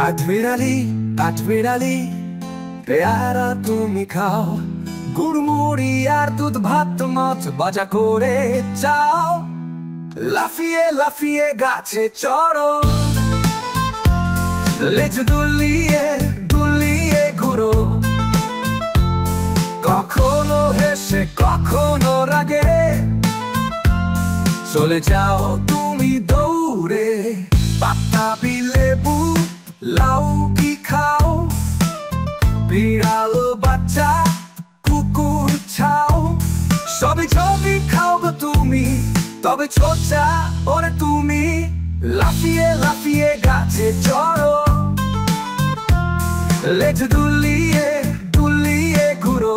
কাঠবিড়ালি পেয়ারা তুমি খাও, গুড়মুড়ি আর দুধ ভাত মাছ ভাজা করে চাও, লাফিয়ে লাফিয়ে গাছে চড়ো, লেজ দুলিয়ে দুলিয়ে ঘুরো, কখনো হেসে কখনো রাগে চলে যাও তুমি দৌড়ে। পাতাবি লেবু লাউ কি খাও, বিড়াল বাচ্চা কুকুর ছাও, সবই ছবি খাও গো তুমি, তবে ছোচা ওরে তুমি, লাফিয়ে লাফিয়ে গাছে চড়ো, লেজ দুলিয়ে দুলিয়ে ঘুরো,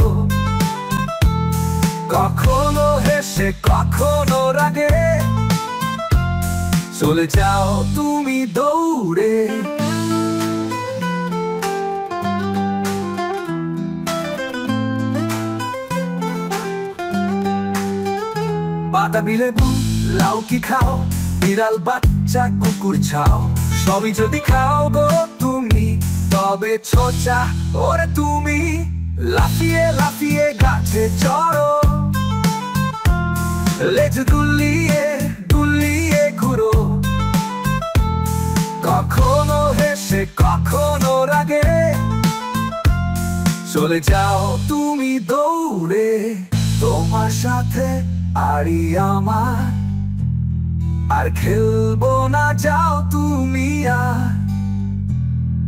কখনো হেসে কখনো রাগে চলে যাও তুমি দৌড়ে। বাতাবি লেবু লাউ কি খাও, বিড়াল বাচ্চা কুকুর ছাও, সবই যদি খাও গো তুমি, তবে ছোচা ওরে তুমি, লাফিয়ে লাফিয়ে গাছে চড়ো, লেজ দুলিয়ে দুলিয়ে ঘুরো, কখনো হেসে কখনো রাগে চলে যাও তুমি দৌড়ে। তোমার সাথে আরি আমার আর খেলবো না, যাও তুমি আর।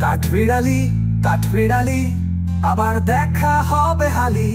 কাঠবিড়ালি আবার দেখা হবে হালি।